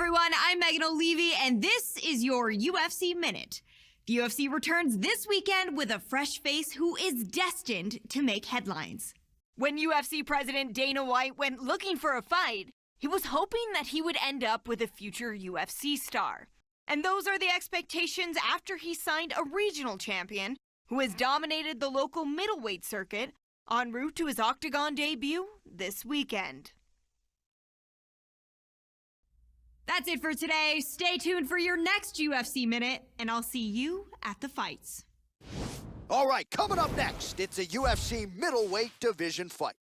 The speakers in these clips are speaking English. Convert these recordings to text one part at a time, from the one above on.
everyone, I'm Megan O'Leary, and this is your UFC Minute. The UFC returns this weekend with a fresh face who is destined to make headlines. When UFC President Dana White went looking for a fight, he was hoping that he would end up with a future UFC star. And those are the expectations after he signed a regional champion who has dominated the local middleweight circuit en route to his Octagon debut this weekend. That's it for today. Stay tuned for your next UFC Minute, and I'll see you at the fights. All right, coming up next, it's a UFC middleweight division fight.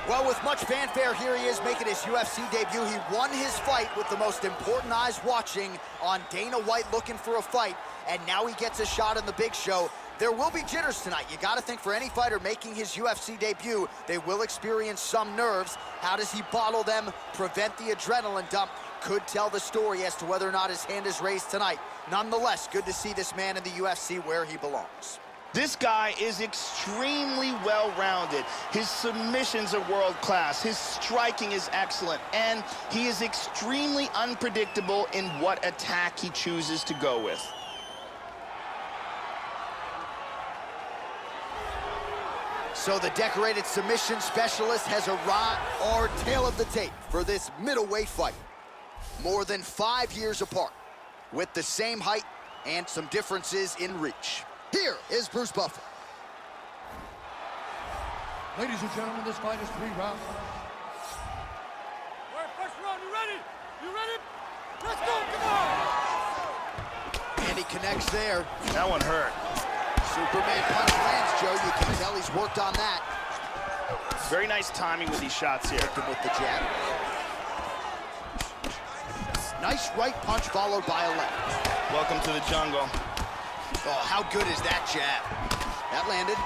Well, with much fanfare, here he is making his UFC debut. He won his fight with the most important eyes watching on Dana White looking for a fight, and now he gets a shot in the big show. There will be jitters tonight. You got to think for any fighter making his UFC debut, they will experience some nerves. How does he bottle them, prevent the adrenaline dump? Could tell the story as to whether or not his hand is raised tonight. Nonetheless, good to see this man in the UFC where he belongs. This guy is extremely well-rounded. His submissions are world-class. His striking is excellent. And he is extremely unpredictable in what attack he chooses to go with. So the decorated submission specialist has arrived, our tail of the tape for this middleweight fight. More than 5 years apart, with the same height and some differences in reach. Here is Bruce Buffer. Ladies and gentlemen, this fight is 3 rounds. All right, first round, you ready? You ready? Let's go, come on! And he connects there. That one hurt. Superman punch lands, Joe. You can tell he's worked on that. Very nice timing with these shots here. Working with the jab. Nice right punch followed by a left. Welcome to the jungle. Oh, how good is that jab? That landed.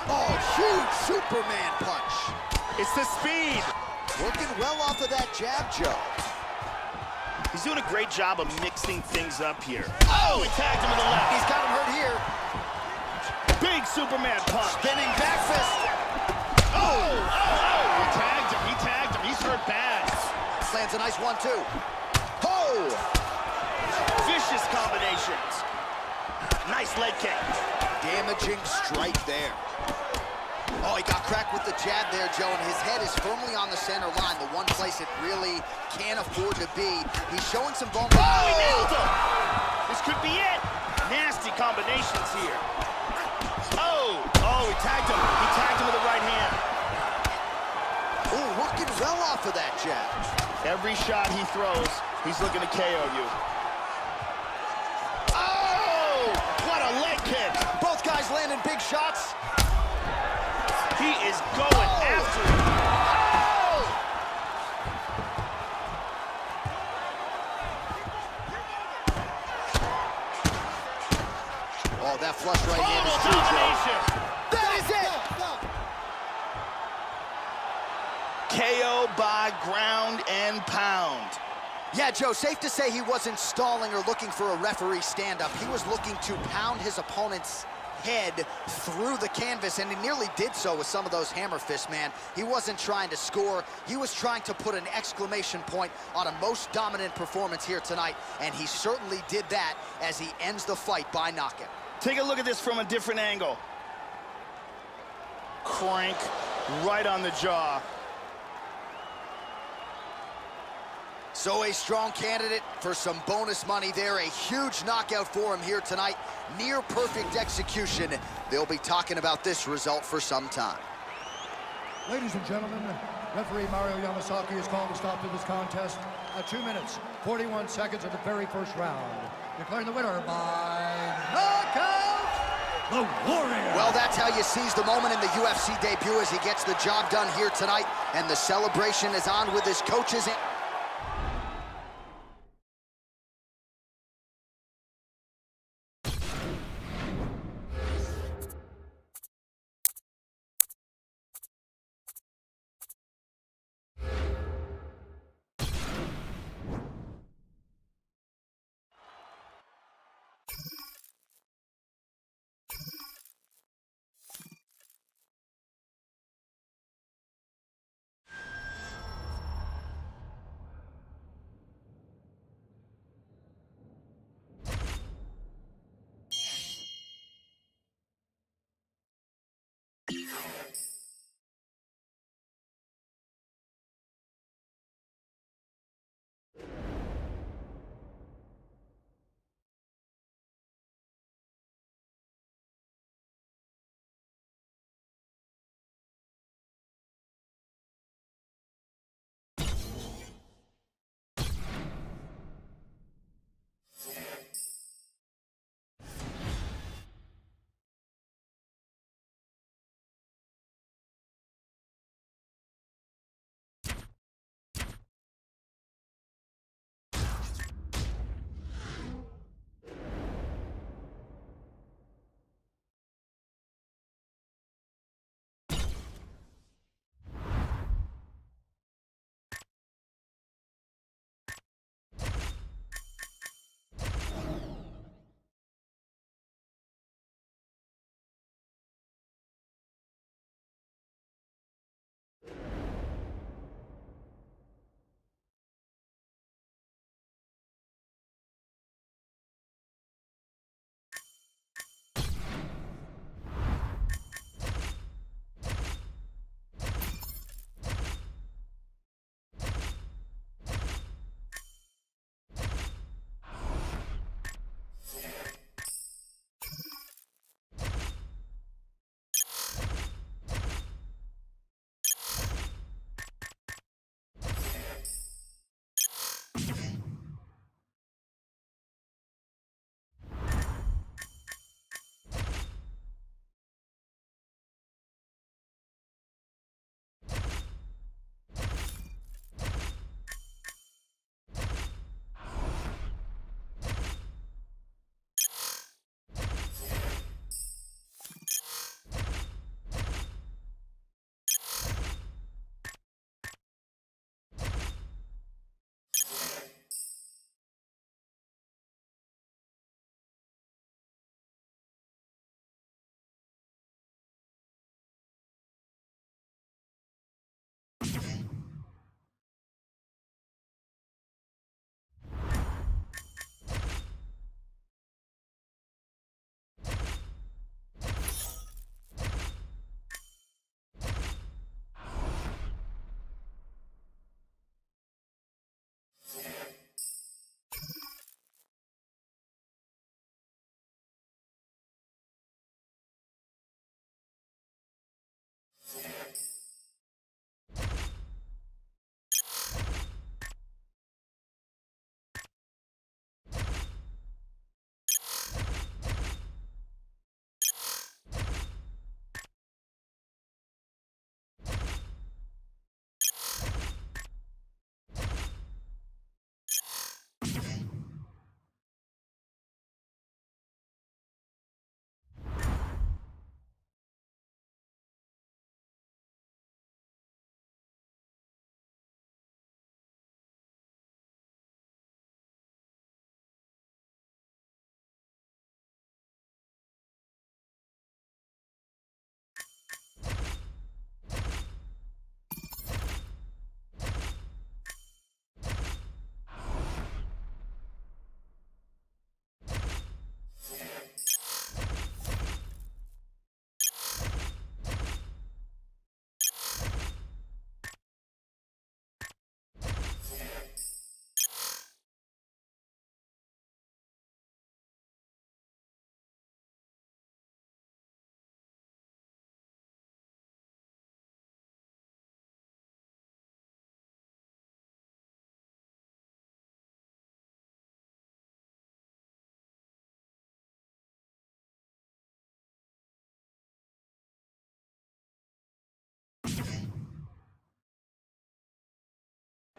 Oh, huge Superman punch. It's the speed. Working well off of that jab, Joe. He's doing a great job of mixing things up here. Oh, he tagged him with the left. He's got him hurt here. Big Superman punch. Spinning back fist. Oh! He tagged him. He tagged him. He's hurt bad. Lands a nice 1-2. Oh! Vicious combinations. Nice leg kick. Damaging strike there. Oh, he got cracked with the jab there, Joe, and his head is firmly on the center line, the one place it really can't afford to be. He's showing some vulnerability. Oh, he nailed him! This could be it. Nasty combinations here. Oh, he tagged him. He tagged him with the right hand. Oh, working well off of that jab. Every shot he throws, he's looking to KO you. Oh, what a leg kick. Both guys landing big shots. He is going after it. Oh, that flush right hand is Total domination. That is it! KO by ground and pound. Yeah, Joe, safe to say he wasn't stalling or looking for a referee stand-up. He was looking to pound his opponent's head through the canvas, and he nearly did so with some of those hammer fists, man. He wasn't trying to score. He was trying to put an exclamation point on a most dominant performance here tonight, and he certainly did that as he ends the fight by knockout. Take a look at this from a different angle. Crank right on the jaw. So a strong candidate for some bonus money there. A huge knockout for him here tonight. Near perfect execution. They'll be talking about this result for some time. Ladies and gentlemen, referee Mario Yamasaki has called a stop to this contest at 2 minutes, 41 seconds of the very first round. Declaring the winner by knockout, the Warrior. Well, that's how you seize the moment in the UFC debut as he gets the job done here tonight. And the celebration is on with his coaches.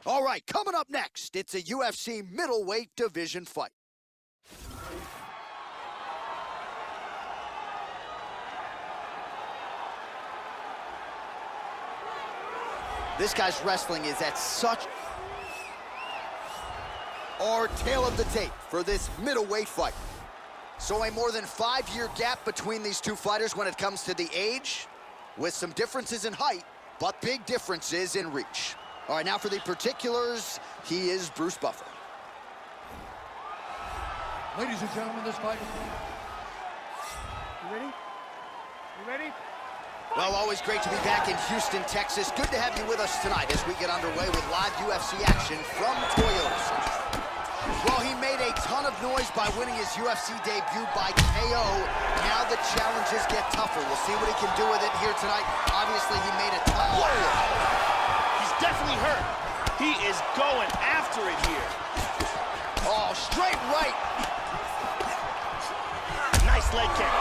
All right, coming up next, it's a UFC middleweight division fight. This guy's wrestling is at such... Our tail of the tape for this middleweight fight. So a more than 5-year gap between these two fighters when it comes to the age, with some differences in height, but big differences in reach. All right, now for the particulars, he is Bruce Buffer. Ladies and gentlemen, this fight... You ready? You ready? Well, always great to be back in Houston, Texas. Good to have you with us tonight as we get underway with live UFC action from Toyota Center. Well, he made a ton of noise by winning his UFC debut by KO. Now the challenges get tougher. We'll see what he can do with it here tonight. Obviously, he made a ton. He's definitely hurt. He is going after it here. Oh, straight right. Nice leg kick.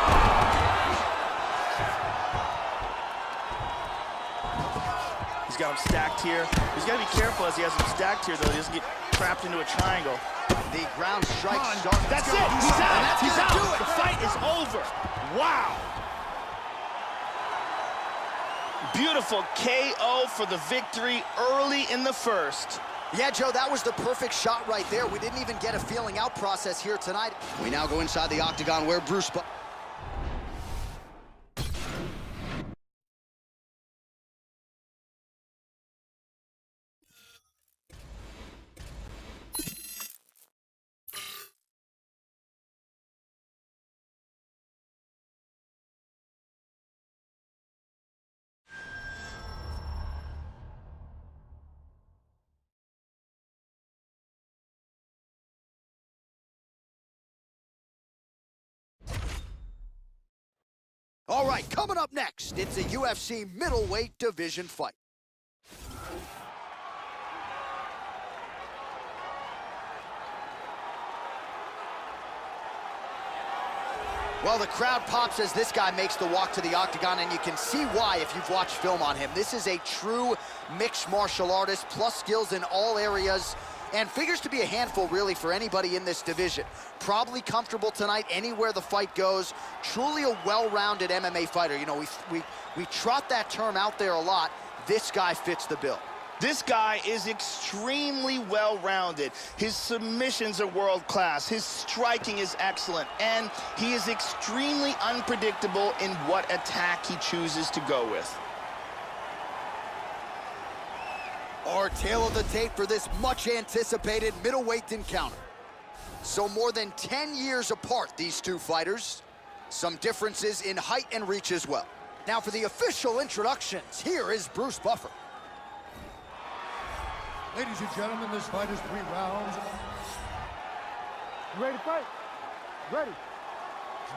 He's got him stacked here. He's got to be careful as he has him stacked here, though. He doesn't get trapped into a triangle. The ground strike. That's it. He's out. He's out. The fight is over. Wow. Beautiful KO for the victory early in the first. Yeah, Joe, that was the perfect shot right there. We didn't even get a feeling out process here tonight. We now go inside the octagon where Bruce... All right, coming up next, it's a UFC middleweight division fight. Well, the crowd pops as this guy makes the walk to the octagon, and you can see why if you've watched film on him. This is a true mixed martial artist, plus skills in all areas, and figures to be a handful, really, for anybody in this division. Probably comfortable tonight anywhere the fight goes. Truly a well-rounded MMA fighter. You know, we trot that term out there a lot. This guy fits the bill. This guy is extremely well-rounded. His submissions are world-class. His striking is excellent. And he is extremely unpredictable in what attack he chooses to go with. Our tail of the tape for this much-anticipated middleweight encounter. So more than 10 years apart, these two fighters. Some differences in height and reach as well. Now for the official introductions, here is Bruce Buffer. Ladies and gentlemen, this fight is 3 rounds. You ready to fight? Ready.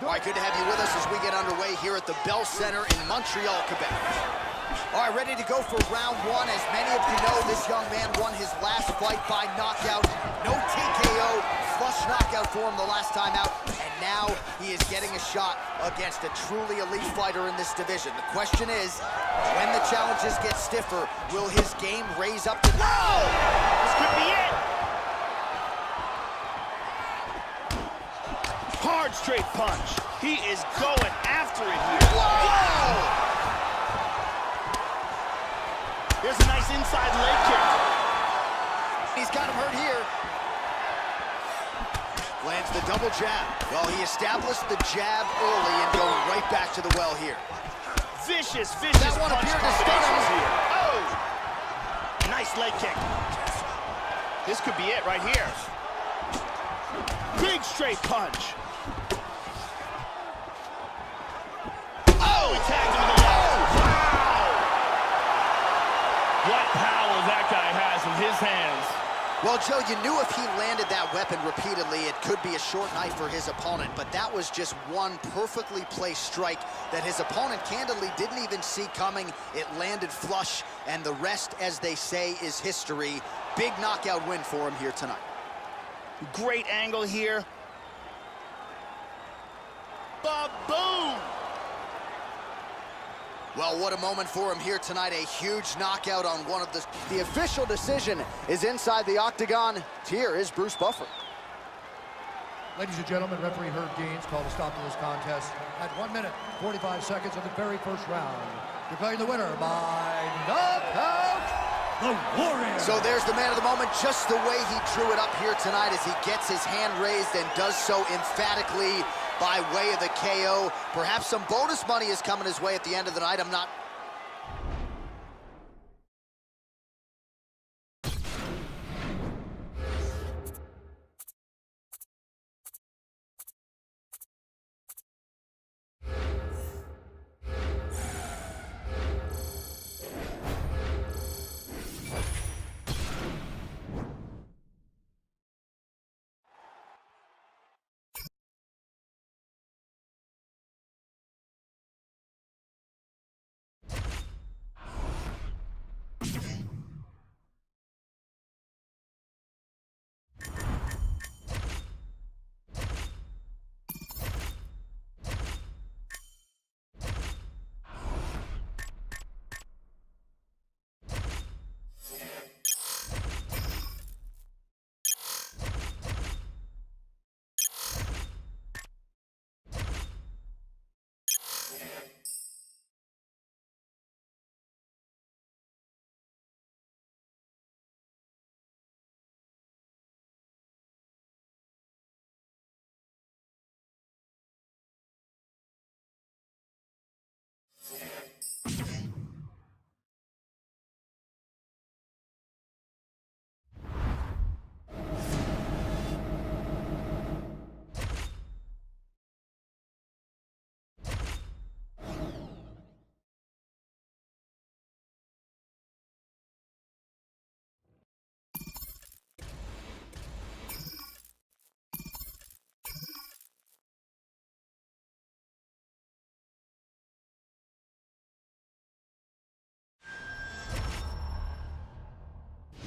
All right, good to have you with us as we get underway here at the Bell Center in Montreal, Quebec. All right, ready to go for round 1. As many of you know, this young man won his last fight by knockout. No TKO, flush knockout for him the last time out. And now he is getting a shot against a truly elite fighter in this division. The question is, when the challenges get stiffer, will his game raise up to... Whoa! This could be it! Hard straight punch. He is going after it here. Whoa! There's a nice inside leg kick. He's got him hurt here. Lands the double jab. Well, he established the jab early and going right back to the well here. Vicious That one punch appeared to stun him. combinations here. Oh! Nice leg kick. This could be it right here. Big straight punch. Oh, he tagged him in the leg. Wow! What power that guy has in his hands. Well, Joe, you knew if he landed that weapon repeatedly, it could be a short night for his opponent, but that was just one perfectly placed strike that his opponent candidly didn't even see coming. It landed flush, and the rest, as they say, is history. Big knockout win for him here tonight. Great angle here. Ba-boom! Well, what a moment for him here tonight. A huge knockout on one of the official decision is inside the octagon. Here is Bruce Buffer. Ladies and gentlemen, referee Herb Deans called a stop to this contest at 1 minute, 45 seconds of the very first round. Declaring the winner by knockout, the Warrior. So there's the man of the moment, just the way he drew it up here tonight as he gets his hand raised and does so emphatically by way of the KO. Perhaps some bonus money is coming his way at the end of the night. I'm not...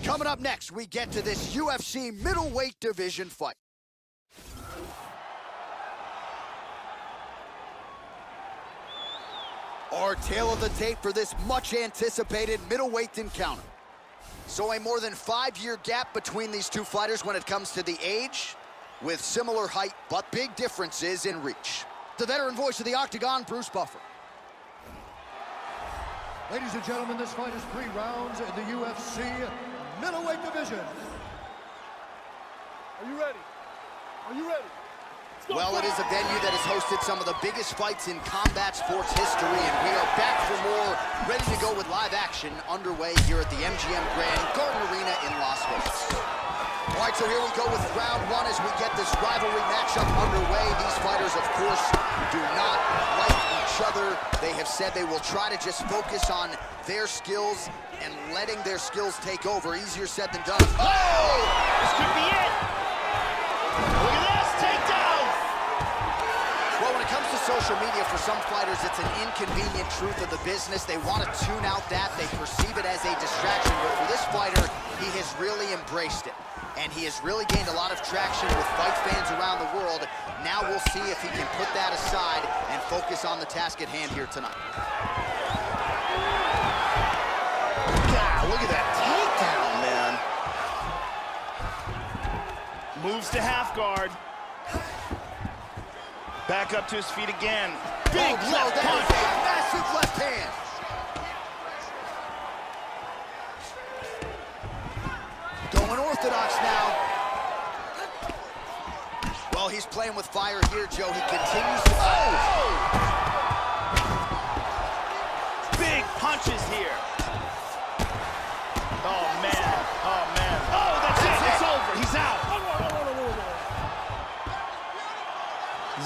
Coming up next, we get to this UFC middleweight division fight. Our tale of the tape for this much-anticipated middleweight encounter. So a more than 5-year gap between these two fighters when it comes to the age, with similar height, but big differences in reach. The veteran voice of the Octagon, Bruce Buffer. Ladies and gentlemen, this fight is 3 rounds in the UFC middleweight division. Are you ready? Are you ready? Well, it is a venue that has hosted some of the biggest fights in combat sports history, and we are back for more, ready to go with live action underway here at the MGM Grand Garden Arena in Las Vegas. All right, so here we go with round 1 as we get this rivalry matchup underway. These fighters, of course, do not like each other. They have said they will try to just focus on their skills and letting their skills take over. Easier said than done. Oh! This could be it! Look at this, takedown! Well, when it comes to social media, for some fighters, it's an inconvenient truth of the business. They want to tune out that. They perceive it as a distraction. But for this fighter, he has really embraced it. And he has really gained a lot of traction with fight fans around the world. Now we'll see if he can put that aside and focus on the task at hand here tonight. God, look at that takedown, man. Moves to half guard. Back up to his feet again. Big left punch. Massive left hand. Going orthodox now. Well, he's playing with fire here, Joe. He continues to... Oh! Big punches here. Oh, man. Oh, man. Oh, that's it. It's over. He's out.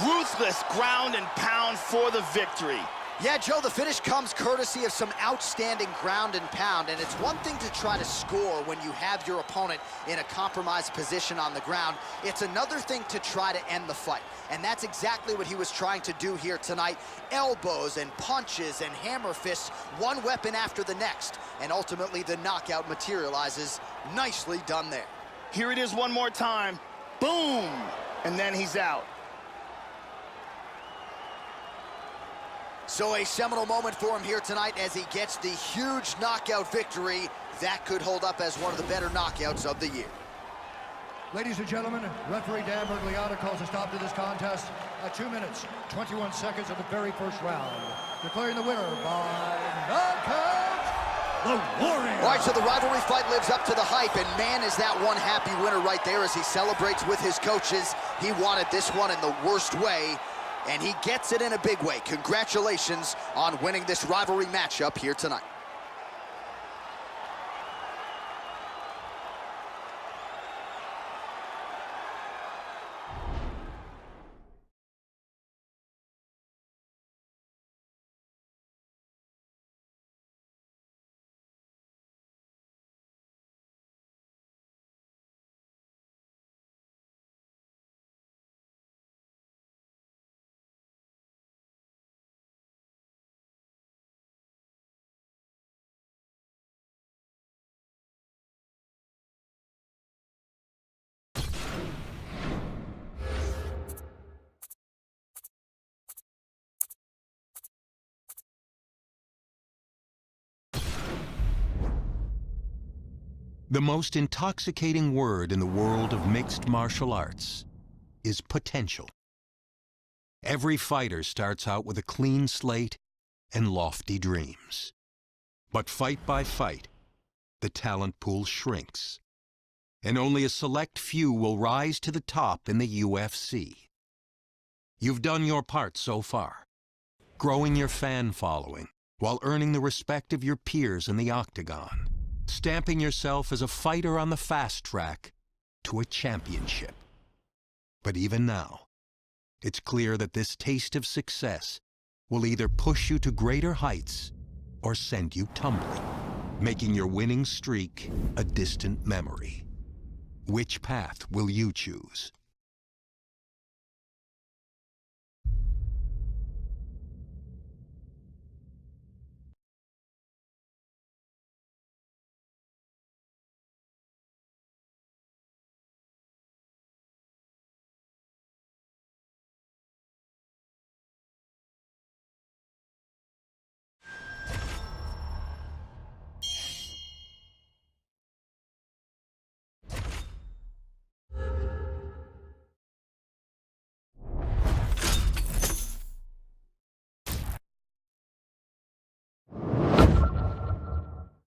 Ruthless ground and pound for the victory. Yeah, Joe, the finish comes courtesy of some outstanding ground and pound, and it's one thing to try to score when you have your opponent in a compromised position on the ground. It's another thing to try to end the fight, and that's exactly what he was trying to do here tonight. Elbows and punches and hammer fists, one weapon after the next, and ultimately the knockout materializes. Nicely done there. Here it is one more time. Boom! And then he's out. So a seminal moment for him here tonight as he gets the huge knockout victory. That could hold up as one of the better knockouts of the year. Ladies and gentlemen, referee Dan Bergliata calls a stop to this contest at 2 minutes, 21 seconds of the very first round. Declaring the winner by knockout, the Warrior. All right, so the rivalry fight lives up to the hype, and man, is that one happy winner right there as he celebrates with his coaches. He wanted this one in the worst way, and he gets it in a big way. Congratulations on winning this rivalry matchup here tonight. The most intoxicating word in the world of mixed martial arts is potential. Every fighter starts out with a clean slate and lofty dreams. But fight by fight, the talent pool shrinks, and only a select few will rise to the top in the UFC. You've done your part so far, growing your fan following while earning the respect of your peers in the octagon, stamping yourself as a fighter on the fast track to a championship. But even now, it's clear that this taste of success will either push you to greater heights or send you tumbling, making your winning streak a distant memory. Which path will you choose?